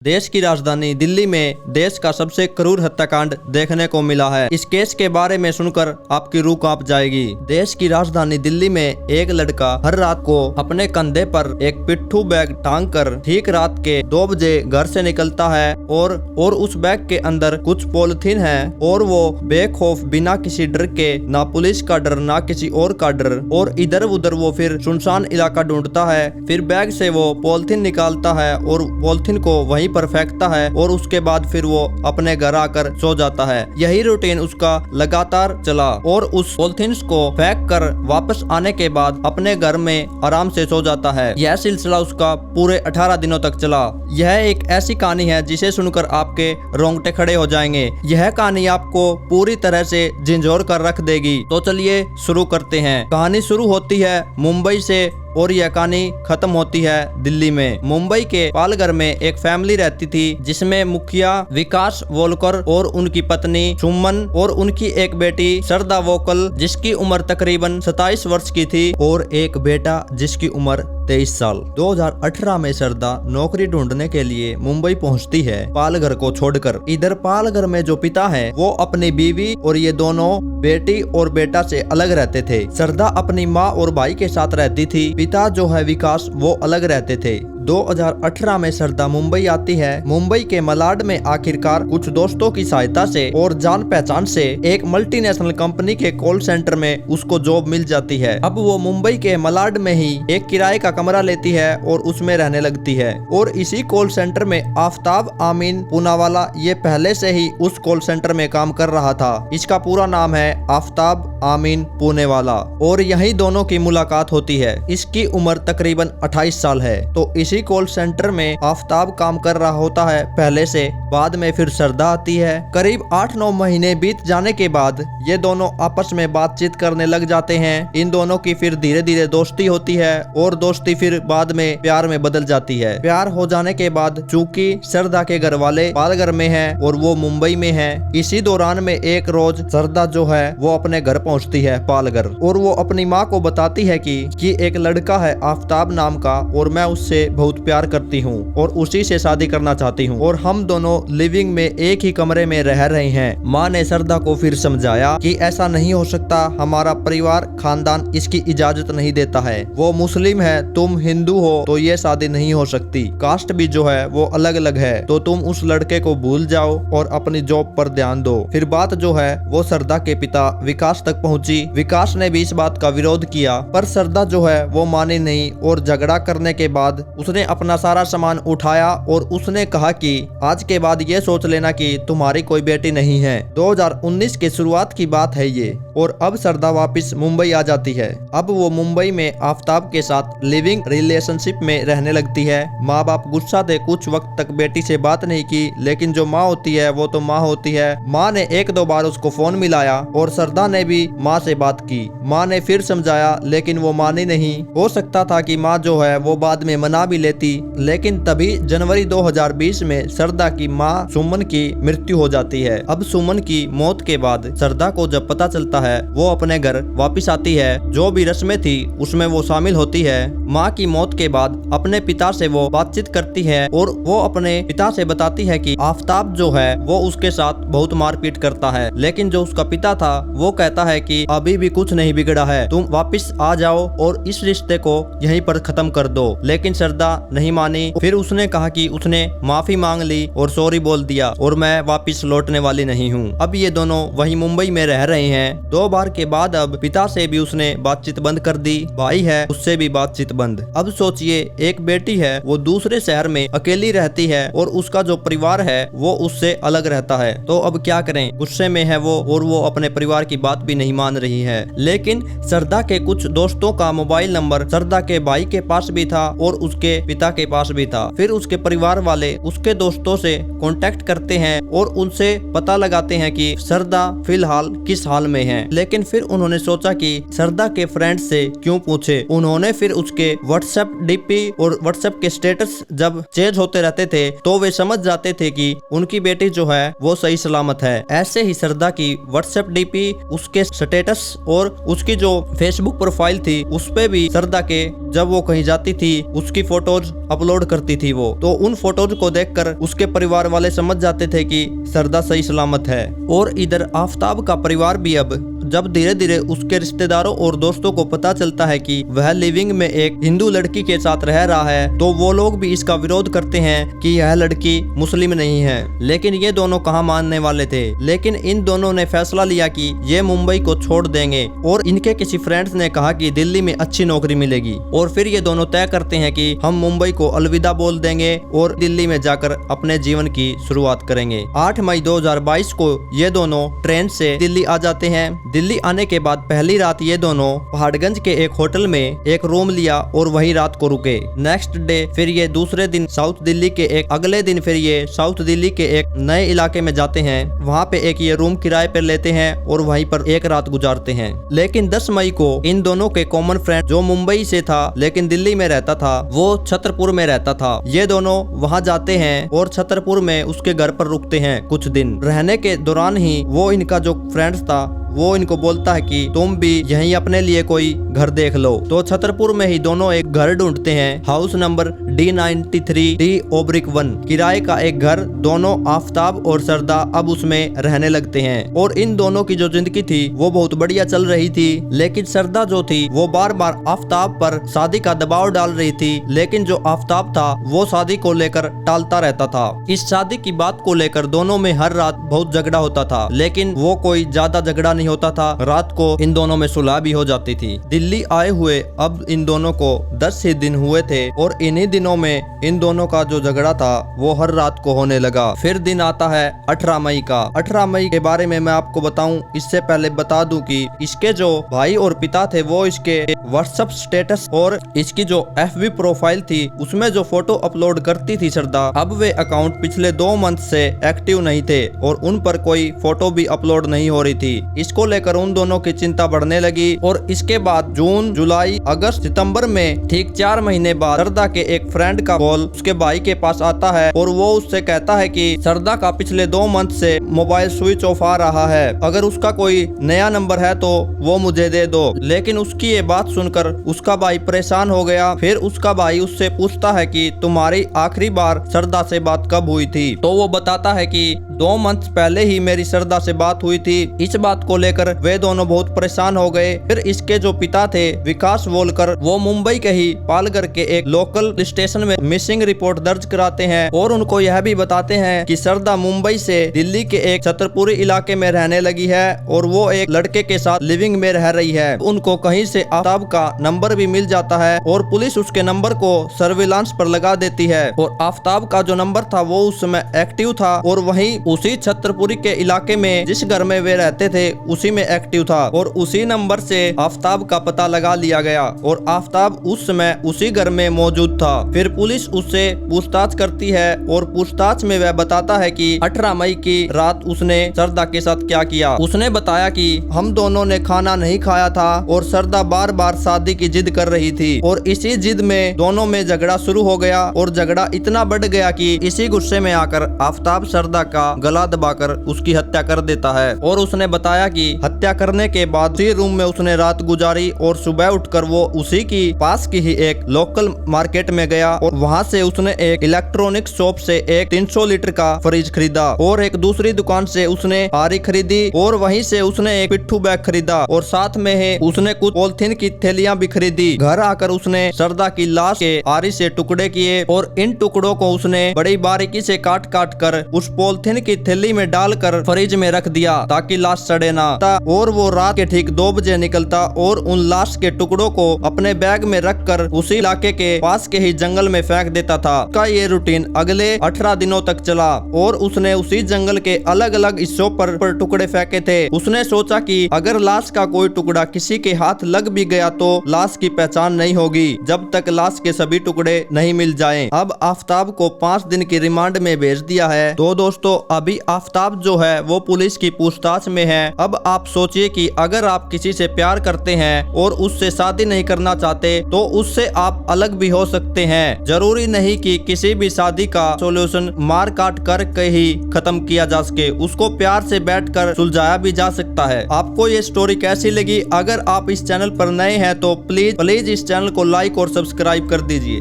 देश की राजधानी दिल्ली में देश का सबसे क्रूर हत्याकांड देखने को मिला है। इस केस के बारे में सुनकर आपकी रूह कांप जाएगी। देश की राजधानी दिल्ली में एक लड़का हर रात को अपने कंधे पर एक पिट्ठू बैग टांग कर ठीक रात के 2 बजे घर से निकलता है और उस बैग के अंदर कुछ पॉलिथीन है और वो बेखौफ बिना किसी डर के, ना पुलिस का डर ना किसी और का डर, और इधर उधर वो फिर सुनसान इलाका ढूंढता है। फिर बैग से वो पॉलिथीन निकालता है और पॉलिथीन को वहीं पर फेंकता है और उसके बाद फिर वो अपने घर आकर सो जाता है। यही रूटीन उसका लगातार चला और उस पॉलिथीन को फेंक कर वापस आने के बाद अपने घर में आराम से सो जाता है। यह सिलसिला उसका पूरे 18 दिनों तक चला। यह एक ऐसी कहानी है जिसे सुनकर आपके रोंगटे खड़े हो जाएंगे। यह कहानी आपको पूरी तरह से झंझोर कर रख देगी। तो चलिए शुरू करते हैं। कहानी शुरू होती है मुंबई से और यह कहानी खत्म होती है दिल्ली में। मुंबई के पालघर में एक फैमिली रहती थी जिसमें मुखिया विकास वोलकर और उनकी पत्नी सुमन और उनकी एक बेटी श्रद्धा वोकल जिसकी उम्र तकरीबन 27 वर्ष की थी और एक बेटा जिसकी उम्र 23 साल। 2018 में श्रद्धा नौकरी ढूंढने के लिए मुंबई पहुंचती है पालघर को छोड़कर। इधर पालघर में जो पिता है वो अपनी बीवी और ये दोनों बेटी और बेटा से अलग रहते थे। श्रद्धा अपनी माँ और भाई के साथ रहती थी। पिता जो है विकास वो अलग रहते थे। 2018 में श्रद्धा मुंबई आती है। मुंबई के मलाड में आखिरकार कुछ दोस्तों की सहायता से और जान पहचान से एक मल्टीनेशनल कंपनी के कॉल सेंटर में उसको जॉब मिल जाती है। अब वो मुंबई के मलाड में ही एक किराए का कमरा लेती है और उसमें रहने लगती है। और इसी कॉल सेंटर में आफ्ताब आमीन पूनावाला ये पहले से ही उस कॉल सेंटर में काम कर रहा था। इसका पूरा नाम है आफ्ताब आमीन पूनेवाला और यही दोनों की मुलाकात होती है। इसकी उम्र तकरीबन 28 साल है। तो इसी कॉल सेंटर में आफ्ताब काम कर रहा होता है पहले से। बाद में फिर श्रद्धा आती है। करीब 8-9 महीने बीत जाने के बाद ये दोनों आपस में बातचीत करने लग जाते हैं। इन दोनों की फिर धीरे धीरे दोस्ती होती है और दोस्ती फिर बाद में प्यार में बदल जाती है। प्यार हो जाने के बाद चूंकि श्रद्धा के घर वाले पालघर में हैं और वो मुंबई में है, इसी दौरान में एक रोज श्रद्धा जो है वो अपने घर पहुंचती है पालघर और वो अपनी माँ को बताती है कि एक लड़का है आफ्ताब नाम का और मैं उससे बहुत प्यार करती हूँ और उसी से शादी करना चाहती हूँ और हम दोनों लिविंग में एक ही कमरे में रह रहे हैं। माँ ने श्रद्धा को फिर समझाया कि ऐसा नहीं हो सकता, हमारा परिवार खानदान इसकी इजाजत नहीं देता है। वो मुस्लिम है, तुम हिंदू हो, तो ये शादी नहीं हो सकती। कास्ट भी जो है वो अलग अलग है, तो तुम उस लड़के को भूल जाओ और अपनी जॉब पर ध्यान दो। फिर बात जो है वो श्रद्धा के पिता विकास तक पहुँची। विकास ने भी इस बात का विरोध किया पर श्रद्धा जो है वो मानी नहीं और झगड़ा करने के बाद उसने अपना सारा सामान उठाया और उसने कहा कि आज के बाद ये सोच लेना कि तुम्हारी कोई बेटी नहीं है। 2019 के शुरुआत की बात है ये और अब श्रद्धा वापस मुंबई आ जाती है। अब वो मुंबई में आफ्ताब के साथ लिविंग रिलेशनशिप में रहने लगती है। माँ बाप गुस्सा थे, कुछ वक्त तक बेटी से बात नहीं की, लेकिन जो माँ होती है वो तो माँ होती है। माँ ने 1-2 बार उसको फोन मिलाया और श्रद्धा ने भी माँ से बात की। माँ ने फिर समझाया लेकिन वो मानी नहीं। हो सकता था कि माँ जो है वो बाद में मना भी लेती, लेकिन तभी जनवरी 2020 में श्रद्धा की माँ सुमन की मृत्यु हो जाती है। अब सुमन की मौत के बाद श्रद्धा को जब पता चलता है वो अपने घर वापस आती है। जो भी रस्में थी उसमें वो शामिल होती है। माँ की मौत के बाद अपने पिता से वो बातचीत करती है और वो अपने पिता से बताती है कि आफ्ताब जो है वो उसके साथ बहुत मारपीट करता है, लेकिन जो उसका पिता था वो कहता है कि अभी भी कुछ नहीं बिगड़ा है, तुम वापस आ जाओ और इस रिश्ते को यहीं पर खत्म कर दो। लेकिन श्रद्धा नहीं मानी। फिर उसने कहा कि उसने माफी मांग ली और सॉरी बोल दिया और मैं वापस लौटने वाली नहीं हूँ। अब ये दोनों वही मुंबई में रह रहे हैं। 2 बार के बाद अब पिता से भी उसने बातचीत बंद कर दी, भाई है उससे भी बातचीत बंद। अब सोचिए एक बेटी है वो दूसरे शहर में अकेली रहती है और उसका जो परिवार है वो उससे अलग रहता है। तो अब क्या करें, गुस्से में है वो और वो अपने परिवार की बात भी नहीं मान रही है। लेकिन श्रद्धा के कुछ दोस्तों का मोबाइल नंबर श्रद्धा के भाई के पास भी था और उसके पिता के पास भी था। फिर उसके परिवार वाले उसके दोस्तों से कांटेक्ट करते हैं और उनसे पता लगाते हैं कि श्रद्धा फिलहाल किस हाल में है। लेकिन फिर उन्होंने सोचा कि श्रद्धा के फ्रेंड से क्यों पूछे। उन्होंने फिर उसके व्हाट्सएप डीपी और व्हाट्सएप के स्टेटस जब चेंज होते रहते थे तो वे समझ जाते थे कि उनकी बेटी जो है वो सही सलामत है। ऐसे ही श्रद्धा की व्हाट्सएप डीपी, उसके स्टेटस और उसकी जो फेसबुक प्रोफाइल थी उस पे भी श्रद्धा के जब वो कहीं जाती थी उसकी फोटोज अपलोड करती थी वो। तो उन फोटोज को देखकर उसके परिवार वाले समझ जाते थे कि श्रद्धा सही सलामत है। और इधर आफताब का परिवार भी अब जब धीरे धीरे उसके रिश्तेदारों और दोस्तों को पता चलता है कि वह लिविंग में एक हिंदू लड़की के साथ रह रहा है तो वो लोग भी इसका विरोध करते हैं कि यह लड़की मुस्लिम नहीं है। लेकिन ये दोनों कहाँ मानने वाले थे। लेकिन इन दोनों ने फैसला लिया कि ये मुंबई को छोड़ देंगे और इनके किसी फ्रेंड्स ने कहा कि दिल्ली में अच्छी नौकरी मिलेगी। और फिर ये दोनों तय करते हैं कि हम मुंबई को अलविदा बोल देंगे और दिल्ली में जाकर अपने जीवन की शुरुआत करेंगे। 8 मई 2022 को ये दोनों ट्रेन से दिल्ली आ जाते हैं। दिल्ली आने के बाद पहली रात ये दोनों पहाड़गंज के एक होटल में एक रूम लिया और वही रात को रुके। नेक्स्ट डे फिर ये दूसरे दिन साउथ दिल्ली के एक अगले दिन फिर ये साउथ दिल्ली के एक नए इलाके में जाते हैं। वहाँ पे एक ये रूम किराए पर लेते हैं और वहीं पर एक रात गुजारते हैं। लेकिन 10 मई को इन दोनों के कॉमन फ्रेंड जो मुंबई से था लेकिन दिल्ली में रहता था वो छतरपुर में रहता था। ये दोनों वहाँ जाते हैं और छतरपुर में उसके घर पर रुकते हैं कुछ दिन। रहने के दौरान ही वो इनका जो फ्रेंड्स था वो इनको बोलता है कि तुम भी यहीं अपने लिए कोई घर देख लो। तो छतरपुर में ही दोनों एक घर ढूंढते हैं। हाउस नंबर D93D/1 किराए का एक घर। दोनों आफताब और श्रद्धा अब उसमें रहने लगते हैं और इन दोनों की जो जिंदगी थी वो बहुत बढ़िया चल रही थी। लेकिन श्रद्धा जो थी वो बार बार आफताब पर शादी का दबाव डाल रही थी। लेकिन जो आफताब था वो शादी को लेकर टालता रहता था। इस शादी की बात को लेकर दोनों में हर रात बहुत झगड़ा होता था लेकिन वो कोई ज्यादा झगड़ा नहीं होता था। रात को इन दोनों में सुलह भी हो जाती थी। दिल्ली आए हुए अब इन दोनों को 10 ही दिन हुए थे और इन्हीं दिनों में इन दोनों का जो झगड़ा था वो हर रात को होने लगा। फिर दिन आता है 18 मई का। 18 मई के बारे में मैं आपको बताऊं इससे पहले बता दूं कि इसके जो भाई और पिता थे वो इसके व्हाट्सएप स्टेटस और इसकी जो FB प्रोफाइल थी उसमें जो फोटो अपलोड करती थी श्रद्धा, अब वे अकाउंट पिछले 2 मंथ से एक्टिव नहीं थे और उन पर कोई फोटो भी अपलोड नहीं हो रही थी। इसको लेकर उन दोनों की चिंता बढ़ने लगी और इसके बाद जून, जुलाई, अगस्त, सितंबर में ठीक 4 महीने बाद श्रद्धा के एक फ्रेंड का कॉल उसके भाई के पास आता है और वो उससे कहता है कि श्रद्धा का पिछले 2 मंथ से मोबाइल स्विच ऑफ आ रहा है, अगर उसका कोई नया नंबर है तो वो मुझे दे दो। लेकिन उसकी ये बात सुनकर उसका भाई परेशान हो गया। फिर उसका भाई उससे पूछता है कि तुम्हारी आखिरी बार श्रद्धा से बात कब हुई थी। तो वो बताता है कि 2 मंथ पहले ही मेरी श्रद्धा से बात हुई थी। इस बात को लेकर वे दोनों बहुत परेशान हो गए। फिर इसके जो पिता थे विकास वोलकर वो मुंबई के ही पालघर के एक लोकल स्टेशन में मिसिंग रिपोर्ट दर्ज कराते हैं और उनको यह भी बताते हैं कि श्रद्धा मुंबई से दिल्ली के एक छतरपुरी इलाके में रहने लगी है और वो एक लड़के के साथ लिविंग में रह रही है। उनको कहीं से आफताब का नंबर भी मिल जाता है और पुलिस उसके नंबर को सर्विलांस पर लगा देती है और आफताब का जो नंबर था वो उस समय एक्टिव था और वहीं उसी छतरपुरी के इलाके में जिस घर में वे रहते थे उसी में एक्टिव था और उसी नंबर से आफताब का पता लगा लिया गया और आफताब उस समय उसी घर में मौजूद था। फिर पुलिस उससे पूछताछ करती है और पूछताछ में वह बताता है कि 18 मई की रात उसने श्रद्धा के साथ क्या किया। उसने बताया कि हम दोनों ने खाना नहीं खाया था और श्रद्धा बार बार शादी की जिद कर रही थी और इसी जिद में दोनों में झगड़ा शुरू हो गया और झगड़ा इतना बढ़ गया कि इसी गुस्से में आकर आफताब श्रद्धा का गला दबाकर उसकी हत्या कर देता है। और उसने बताया कि हत्या करने के बाद उसी रूम में उसने रात गुजारी और सुबह उठकर वो उसी की पास की ही एक लोकल मार्केट में गया और वहां से उसने एक इलेक्ट्रॉनिक शॉप से एक 300 लीटर का फ्रिज खरीदा और एक दूसरी दुकान से उसने आरी खरीदी और वहीं से उसने एक पिट्ठू बैग खरीदा और साथ में ही उसने कुछ पॉलिथीन की थैलियां भी खरीदी। घर आकर उसने श्रद्धा की लाश के आरी से टुकड़े किए और इन टुकड़ों को उसने बड़ी बारीकी से काट काट कर उस पॉलिथीन की थैली में डालकर फ्रिज में रख दिया ताकि लाश सड़े ना। और वो रात के ठीक 2 बजे निकलता और उन लाश के टुकड़ों को अपने बैग में रखकर उसी इलाके के पास के ही जंगल में फेंक देता था। उसका ये रूटीन अगले 18 दिनों तक चला और उसने उसी जंगल के अलग अलग हिस्सों पर टुकड़े फेंके थे। उसने सोचा कि अगर लाश का कोई टुकड़ा किसी के हाथ लग भी गया तो लाश की पहचान नहीं होगी जब तक लाश के सभी टुकड़े नहीं मिल जाएं। अब आफताब को 5 दिन की रिमांड में भेज दिया है। तो दोस्तों अभी आफ्ताब जो है वो पुलिस की पूछताछ में है। अब आप सोचिए कि अगर आप किसी से प्यार करते हैं और उससे शादी नहीं करना चाहते तो उससे आप अलग भी हो सकते हैं। जरूरी नहीं कि किसी भी शादी का सॉल्यूशन मार काट करके ही खत्म किया जा सके, उसको प्यार से बैठकर सुलझाया भी जा सकता है। आपको ये स्टोरी कैसी लगी? अगर आप इस चैनल पर नए हैं तो प्लीज इस चैनल को लाइक और सब्सक्राइब कर दीजिए।